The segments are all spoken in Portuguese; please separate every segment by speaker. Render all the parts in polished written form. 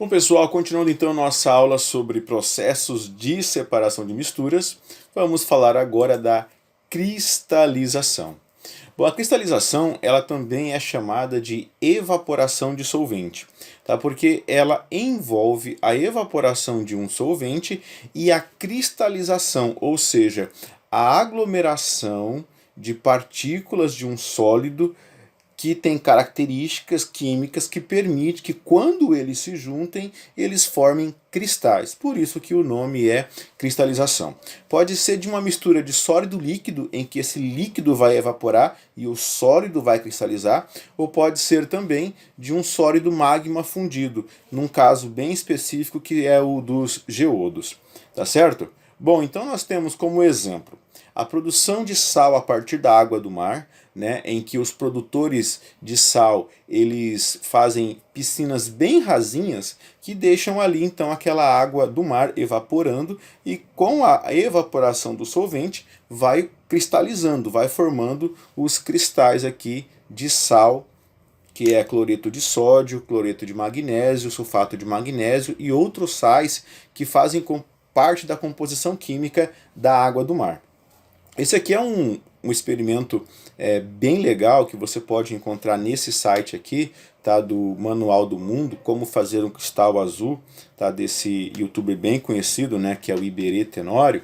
Speaker 1: Bom, pessoal, continuando então nossa aula sobre processos de separação de misturas, vamos falar agora da cristalização. Bom, a cristalização ela também é chamada de evaporação de solvente, tá? Porque ela envolve a evaporação de um solvente e a cristalização, ou seja, a aglomeração de partículas de um sólido que tem características químicas que permitem que quando eles se juntem, eles formem cristais. Por isso que o nome é cristalização. Pode ser de uma mistura de sólido líquido, em que esse líquido vai evaporar e o sólido vai cristalizar, ou pode ser também de um sólido magma fundido, num caso bem específico que é o dos geodos. Tá certo? Bom, então nós temos como exemplo a produção de sal a partir da água do mar, né, em que os produtores de sal eles fazem piscinas bem rasinhas que deixam ali então aquela água do mar evaporando e com a evaporação do solvente vai cristalizando, vai formando os cristais aqui de sal, que é cloreto de sódio, cloreto de magnésio, sulfato de magnésio e outros sais que fazem parte da composição química da água do mar. Esse aqui é um experimento bem legal que você pode encontrar nesse site aqui, tá, do Manual do Mundo, como fazer um cristal azul, tá, desse youtuber bem conhecido, né, que é o Iberê Tenório.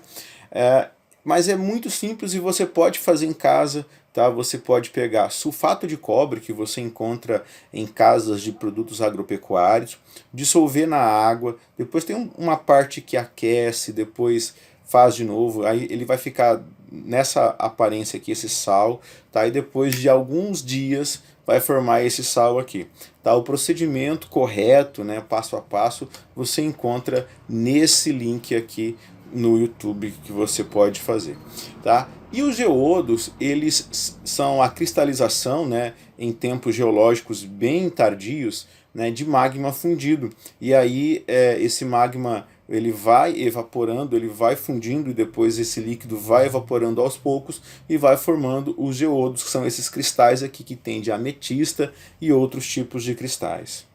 Speaker 1: Mas é muito simples e você pode fazer em casa. Tá? Você pode pegar sulfato de cobre, que você encontra em casas de produtos agropecuários, dissolver na água, depois tem uma parte que aquece, depois faz de novo, aí ele vai ficar nessa aparência aqui, esse sal, tá? E depois de alguns dias vai formar esse sal aqui. Tá? O procedimento correto, né, passo a passo, você encontra nesse link aqui no YouTube que você pode fazer. Tá? E os geodos, eles são a cristalização, né, em tempos geológicos bem tardios, né, de magma fundido. E aí esse magma ele vai evaporando, ele vai fundindo e depois esse líquido vai evaporando aos poucos e vai formando os geodos, que são esses cristais aqui que tem de ametista e outros tipos de cristais.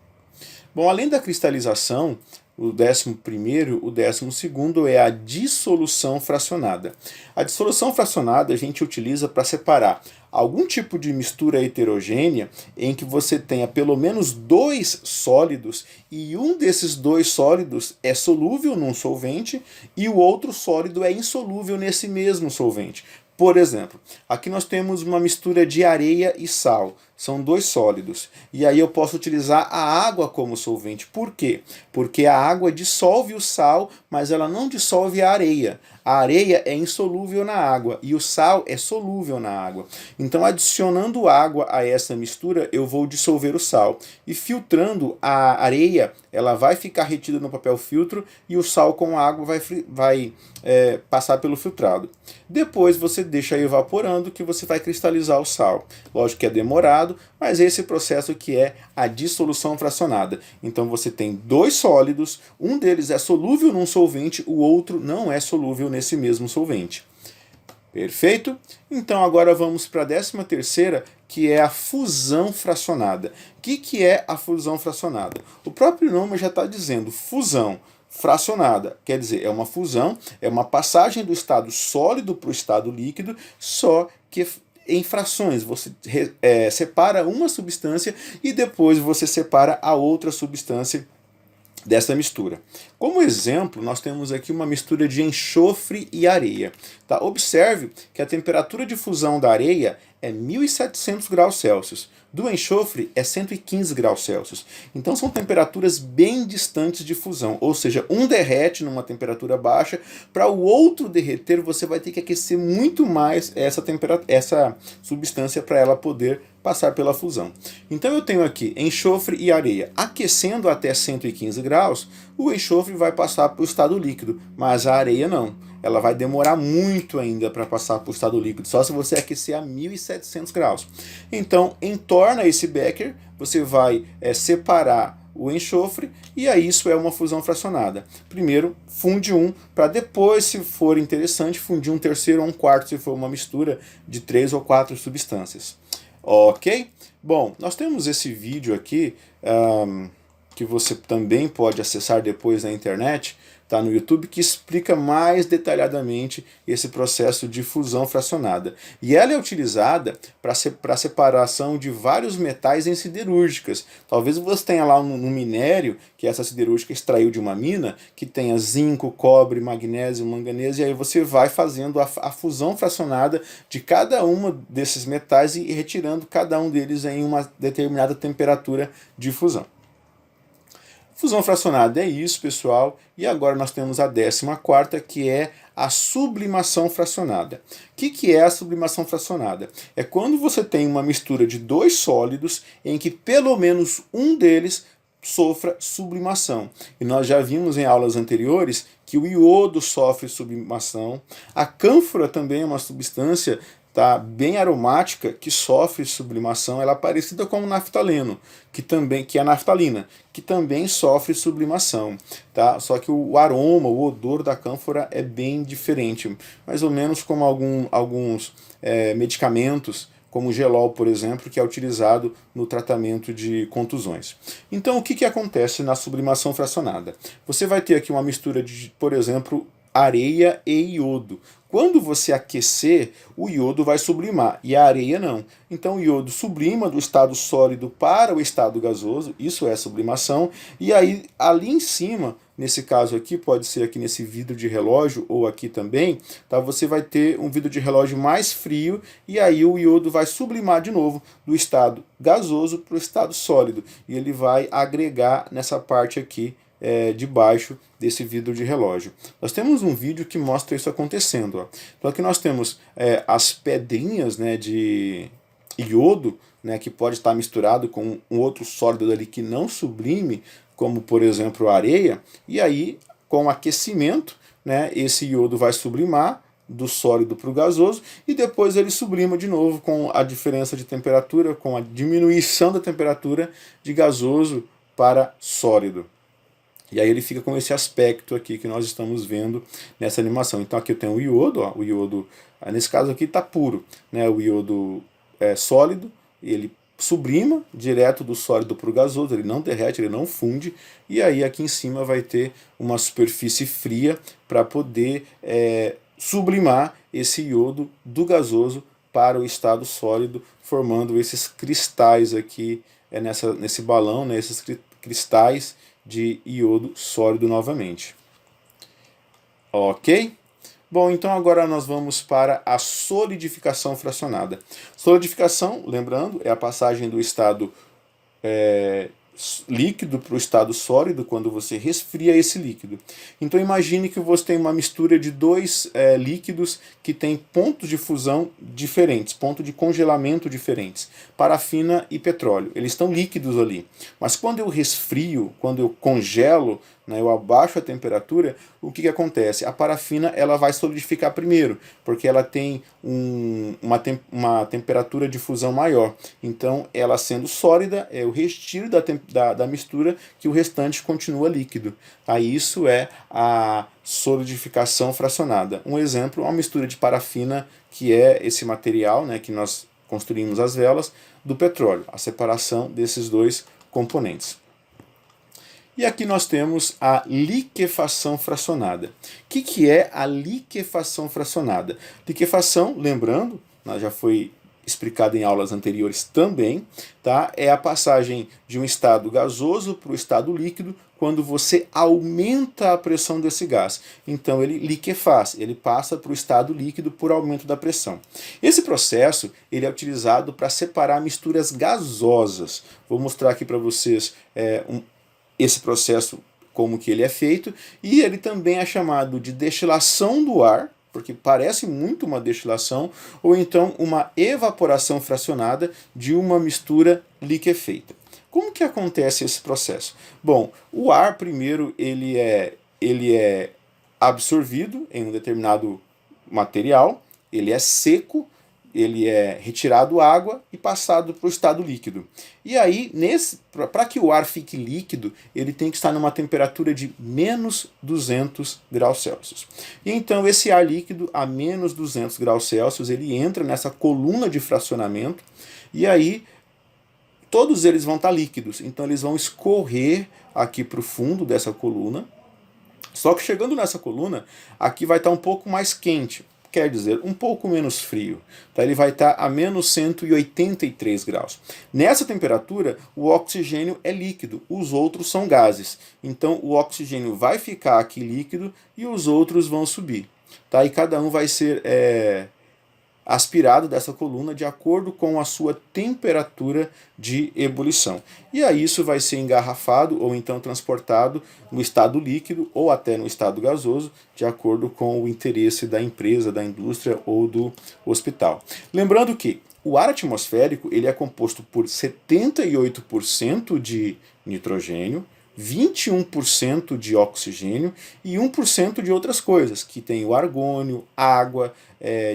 Speaker 1: Bom, além da cristalização, o 11º, o 12º é a dissolução fracionada. A dissolução fracionada a gente utiliza para separar algum tipo de mistura heterogênea em que você tenha pelo menos dois sólidos e um desses dois sólidos é solúvel num solvente e o outro sólido é insolúvel nesse mesmo solvente. Por exemplo, aqui nós temos uma mistura de areia e sal. São dois sólidos. E aí eu posso utilizar a água como solvente. Por quê? Porque a água dissolve o sal, mas ela não dissolve a areia. A areia é insolúvel na água e o sal é solúvel na água. Então, adicionando água a essa mistura, eu vou dissolver o sal. E filtrando a areia, ela vai ficar retida no papel filtro e o sal com a água vai passar pelo filtrado. Depois você deixa evaporando que você vai cristalizar o sal. Lógico que é demorado, mas esse processo que é a dissolução fracionada. Então você tem dois sólidos, um deles é solúvel num solvente, o outro não é solúvel nesse mesmo solvente. Perfeito? Então agora vamos para a 13ª, que é a fusão fracionada. O que é a fusão fracionada? O próprio nome já está dizendo fusão fracionada, quer dizer, é uma fusão, é uma passagem do estado sólido para o estado líquido, só que em frações. Você separa uma substância e depois você separa a outra substância dessa mistura. Como exemplo, nós temos aqui uma mistura de enxofre e areia. Tá? Observe que a temperatura de fusão da areia é 1700 graus Celsius. Do enxofre é 115 graus Celsius. Então são temperaturas bem distantes de fusão, ou seja, um derrete numa temperatura baixa, para o outro derreter você vai ter que aquecer muito mais essa substância para ela poder passar pela fusão. Então eu tenho aqui enxofre e areia. Aquecendo até 115 graus, o enxofre vai passar para o estado líquido, mas a areia não. Ela vai demorar muito ainda para passar para o estado líquido, só se você aquecer a 1700 graus. Então, entorna esse becker, você vai separar o enxofre e aí isso é uma fusão fracionada. Primeiro, funde um, para depois, se for interessante, fundir um terceiro ou um quarto, se for uma mistura de 3 ou 4 substâncias. Ok? Bom, nós temos esse vídeo aqui que você também pode acessar depois na internet, tá no YouTube, que explica mais detalhadamente esse processo de fusão fracionada. E ela é utilizada para separação de vários metais em siderúrgicas. Talvez você tenha lá um minério que essa siderúrgica extraiu de uma mina, que tenha zinco, cobre, magnésio, manganês, e aí você vai fazendo a fusão fracionada de cada um desses metais e retirando cada um deles em uma determinada temperatura de fusão. Fusão fracionada é isso, pessoal. E agora nós temos a 14ª, que é a sublimação fracionada. O que é a sublimação fracionada? É quando você tem uma mistura de dois sólidos em que pelo menos um deles sofra sublimação. E nós já vimos em aulas anteriores que o iodo sofre sublimação. A cânfora também é uma substância bem aromática, que sofre sublimação. Ela é parecida com o naftaleno, que é a naftalina, que também sofre sublimação. Tá? Só que o aroma, o odor da cânfora é bem diferente, mais ou menos como alguns medicamentos, como o gelol, por exemplo, que é utilizado no tratamento de contusões. Então, o que acontece na sublimação fracionada? Você vai ter aqui uma mistura de, por exemplo, areia e iodo. Quando você aquecer, o iodo vai sublimar e a areia não. Então o iodo sublima do estado sólido para o estado gasoso, isso é sublimação, e aí ali em cima, nesse caso aqui, pode ser aqui nesse vidro de relógio ou aqui também, tá? Você vai ter um vidro de relógio mais frio e aí o iodo vai sublimar de novo do estado gasoso para o estado sólido e ele vai agregar nessa parte aqui de baixo desse vidro de relógio. Nós temos um vídeo que mostra isso acontecendo. Ó. Então aqui nós temos as pedrinhas, né, de iodo, né, que pode estar misturado com um outro sólido ali que não sublime, como por exemplo a areia, e aí com aquecimento, né, esse iodo vai sublimar do sólido para o gasoso e depois ele sublima de novo com a diferença de temperatura, com a diminuição da temperatura de gasoso para sólido. E aí ele fica com esse aspecto aqui que nós estamos vendo nessa animação. Então aqui eu tenho o iodo, ó, o iodo, nesse caso aqui está puro, né? O iodo é sólido, ele sublima direto do sólido para o gasoso, ele não derrete, ele não funde, e aí aqui em cima vai ter uma superfície fria para poder sublimar esse iodo do gasoso para o estado sólido, formando esses cristais aqui nesse balão, né? Esses cristais de iodo sólido novamente. Ok? Bom, então agora nós vamos para a solidificação fracionada. Solidificação, lembrando, é a passagem do estado líquido para o estado sólido quando você resfria esse líquido. Então imagine que você tem uma mistura de dois líquidos que têm pontos de fusão diferentes, pontos de congelamento diferentes, parafina e petróleo. Eles estão líquidos ali. Mas quando eu resfrio, quando eu congelo, né, eu abaixo a temperatura, o que acontece? A parafina ela vai solidificar primeiro, porque ela tem uma temperatura de fusão maior. Então, ela sendo sólida, é o retiro da mistura, que o restante continua líquido. Aí isso é a solidificação fracionada. Um exemplo é uma mistura de parafina, que é esse material, né, que nós construímos as velas, do petróleo, a separação desses dois componentes. E aqui nós temos a liquefação fracionada. O que é a liquefação fracionada? Liquefação, lembrando, já foi explicado em aulas anteriores também, tá? É a passagem de um estado gasoso para o estado líquido quando você aumenta a pressão desse gás. Então ele liquefaz, ele passa para o estado líquido por aumento da pressão. Esse processo ele é utilizado para separar misturas gasosas. Vou mostrar aqui para vocês esse processo, como que ele é feito, e ele também é chamado de destilação do ar, porque parece muito uma destilação, ou então uma evaporação fracionada de uma mistura liquefeita. Como que acontece esse processo? Bom, o ar primeiro ele é absorvido em um determinado material, ele é seco, ele é retirado água e passado para o estado líquido. E aí, para que o ar fique líquido, ele tem que estar numa temperatura de menos 200 graus Celsius. E então esse ar líquido a menos 200 graus Celsius, ele entra nessa coluna de fracionamento, e aí o todos eles vão estar líquidos, então eles vão escorrer aqui para o fundo dessa coluna. Só que chegando nessa coluna, aqui vai estar um pouco mais quente, quer dizer, um pouco menos frio. Tá? Ele vai estar a menos 183 graus. Nessa temperatura, o oxigênio é líquido, os outros são gases. Então o oxigênio vai ficar aqui líquido e os outros vão subir. Tá? E cada um vai ser aspirado dessa coluna de acordo com a sua temperatura de ebulição. E aí isso vai ser engarrafado ou então transportado no estado líquido ou até no estado gasoso, de acordo com o interesse da empresa, da indústria ou do hospital. Lembrando que o ar atmosférico ele é composto por 78% de nitrogênio, 21% de oxigênio e 1% de outras coisas, que tem o argônio, água,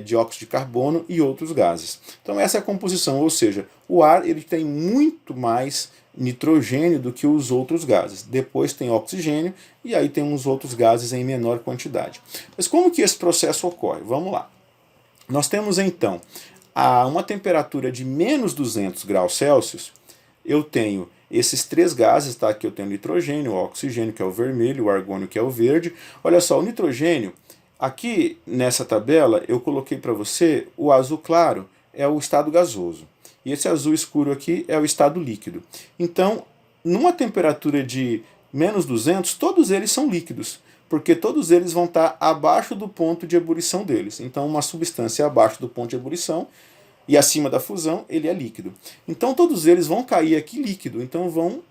Speaker 1: dióxido de carbono e outros gases. Então essa é a composição, ou seja, o ar ele tem muito mais nitrogênio do que os outros gases. Depois tem oxigênio e aí tem uns outros gases em menor quantidade. Mas como que esse processo ocorre? Vamos lá. Nós temos então a uma temperatura de menos 200 graus Celsius, eu tenho esses três gases, tá? Aqui eu tenho o nitrogênio, o oxigênio, que é o vermelho, o argônio, que é o verde. Olha só, o nitrogênio, aqui nessa tabela, eu coloquei para você o azul claro, é o estado gasoso. E esse azul escuro aqui é o estado líquido. Então, numa temperatura de menos 200, todos eles são líquidos, porque todos eles vão estar abaixo do ponto de ebulição deles. Então, uma substância abaixo do ponto de ebulição e acima da fusão, ele é líquido. Então todos eles vão cair aqui líquido, então vão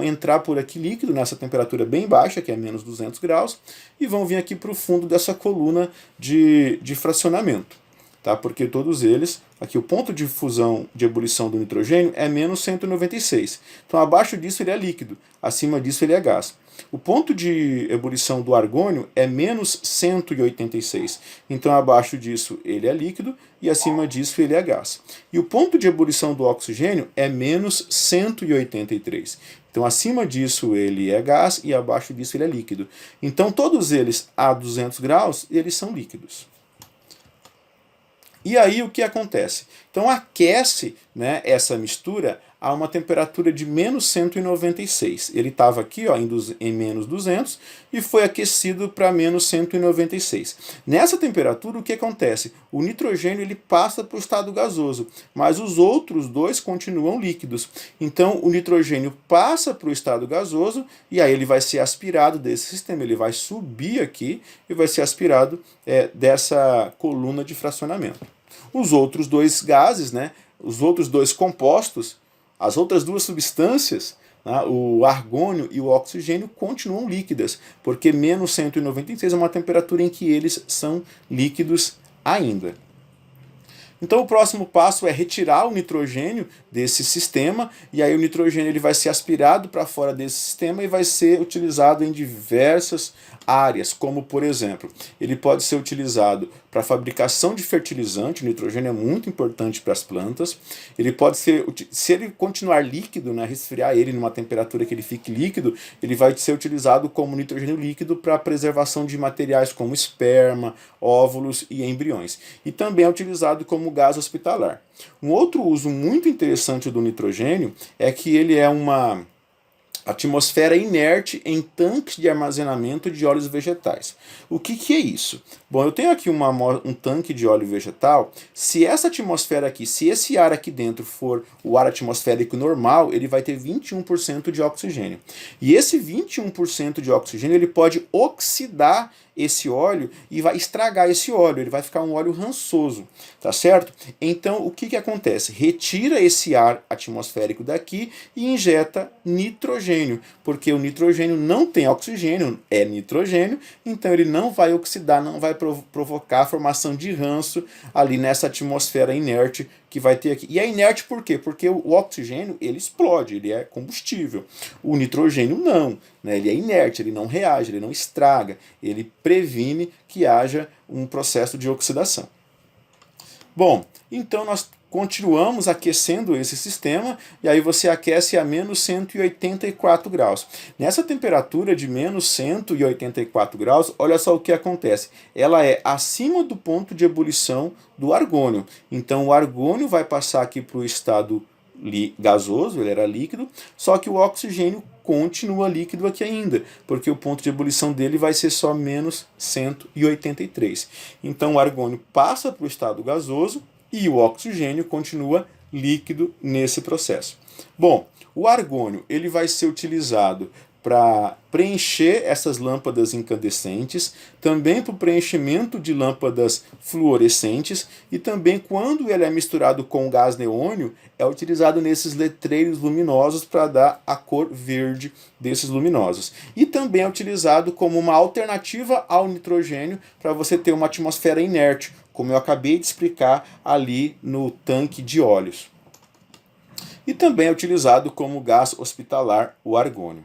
Speaker 1: entrar por aqui líquido, nessa temperatura bem baixa, que é menos 200 graus, e vão vir aqui para o fundo dessa coluna de fracionamento. Tá? Porque todos eles, aqui o ponto de fusão de ebulição do nitrogênio é menos 196. Então abaixo disso ele é líquido, acima disso ele é gás. O ponto de ebulição do argônio é menos 186. Então abaixo disso ele é líquido e acima disso ele é gás. E o ponto de ebulição do oxigênio é menos 183. Então acima disso ele é gás e abaixo disso ele é líquido. Então todos eles a 200 graus eles são líquidos. E aí o que acontece? Então aquece, né, essa mistura a uma temperatura de menos 196. Ele estava aqui ó, em menos 200 e foi aquecido para menos 196. Nessa temperatura o que acontece? O nitrogênio ele passa para o estado gasoso, mas os outros dois continuam líquidos. Então o nitrogênio passa para o estado gasoso e aí ele vai ser aspirado desse sistema, ele vai subir aqui e vai ser aspirado dessa coluna de fracionamento. Os outros dois gases, né, os outros dois compostos, as outras duas substâncias, né, o argônio e o oxigênio, continuam líquidas, porque menos 196 é uma temperatura em que eles são líquidos ainda. Então o próximo passo é retirar o nitrogênio desse sistema, e aí o nitrogênio ele vai ser aspirado para fora desse sistema e vai ser utilizado em diversas áreas, como por exemplo, ele pode ser utilizado para a fabricação de fertilizante, o nitrogênio é muito importante para as plantas, ele pode ser, se ele continuar líquido, né, resfriar ele numa temperatura que ele fique líquido, ele vai ser utilizado como nitrogênio líquido para a preservação de materiais como esperma, óvulos e embriões. E também é utilizado como gás hospitalar. Um outro uso muito interessante do nitrogênio é que ele é uma atmosfera inerte em tanques de armazenamento de óleos vegetais. O que é isso? Bom, eu tenho aqui um tanque de óleo vegetal. Se essa atmosfera aqui, se esse ar aqui dentro for o ar atmosférico normal, ele vai ter 21% de oxigênio. E esse 21% de oxigênio ele pode oxidar esse óleo e vai estragar esse óleo, ele vai ficar um óleo rançoso, tá certo? Então o que acontece? Retira esse ar atmosférico daqui e injeta nitrogênio, porque o nitrogênio não tem oxigênio, é nitrogênio, então ele não vai oxidar, não vai provocar a formação de ranço ali nessa atmosfera inerte que vai ter aqui. E é inerte por quê? Porque o oxigênio ele explode, ele é combustível. O nitrogênio não, né? Ele é inerte, ele não reage, ele não estraga, ele previne que haja um processo de oxidação. Bom, então nós continuamos aquecendo esse sistema e aí você aquece a menos 184 graus. Nessa temperatura de menos 184 graus, olha só o que acontece. Ela é acima do ponto de ebulição do argônio. Então o argônio vai passar aqui para o estado gasoso, ele era líquido, só que o oxigênio continua líquido aqui ainda, porque o ponto de ebulição dele vai ser só menos 183. Então o argônio passa para o estado gasoso e o oxigênio continua líquido nesse processo. Bom, o argônio ele vai ser utilizado para preencher essas lâmpadas incandescentes, também para o preenchimento de lâmpadas fluorescentes e também quando ele é misturado com gás neônio, é utilizado nesses letreiros luminosos para dar a cor verde desses luminosos. E também é utilizado como uma alternativa ao nitrogênio para você ter uma atmosfera inerte, como eu acabei de explicar ali no tanque de óleos. E também é utilizado como gás hospitalar o argônio.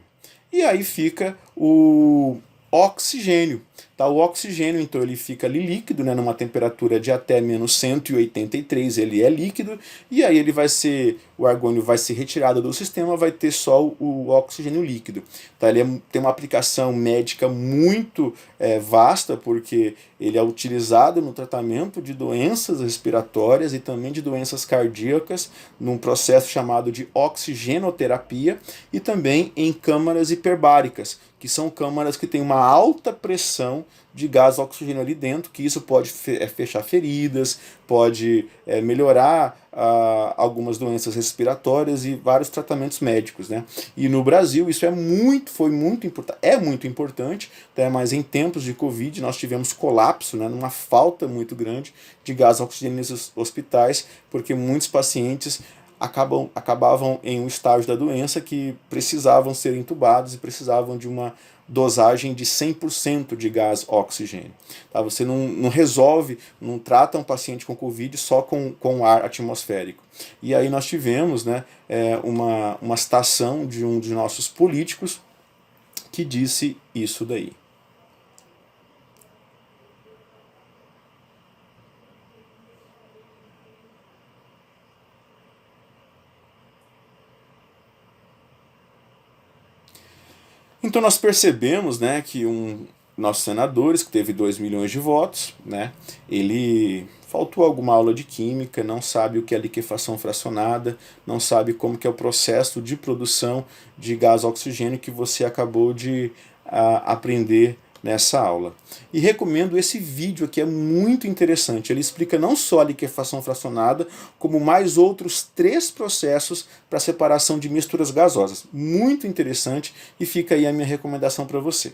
Speaker 1: E aí fica o oxigênio. Tá? O oxigênio, então, ele fica ali líquido, né, numa temperatura de até menos 183, ele é líquido, e aí ele vai ser, o argônio vai ser retirado do sistema, vai ter só o oxigênio líquido. Tá? Ele tem uma aplicação médica muito vasta, porque ele é utilizado no tratamento de doenças respiratórias e também de doenças cardíacas, num processo chamado de oxigenoterapia, e também em câmaras hiperbáricas, que são câmaras que têm uma alta pressão de gás oxigênio ali dentro, que isso pode fechar feridas, pode melhorar algumas doenças respiratórias e vários tratamentos médicos, né? E no Brasil isso é muito importante, tá? Mas em tempos de Covid nós tivemos colapso, né? Numa falta muito grande de gás oxigênio nesses hospitais, porque muitos pacientes acabavam em um estágio da doença que precisavam ser entubados e precisavam de uma dosagem de 100% de gás oxigênio. Tá? Você não resolve, não trata um paciente com Covid só com ar atmosférico. E aí nós tivemos, né, uma citação de um de nossos políticos que disse isso daí. Então nós percebemos, né, que nossos senadores, que teve 2 milhões de votos, né, ele faltou alguma aula de química, não sabe o que é liquefação fracionada, não sabe como que é o processo de produção de gás oxigênio que você acabou de aprender nessa aula. E recomendo esse vídeo aqui, é muito interessante. Ele explica não só a liquefação fracionada, como mais outros 3 processos para separação de misturas gasosas. Muito interessante e fica aí a minha recomendação para você.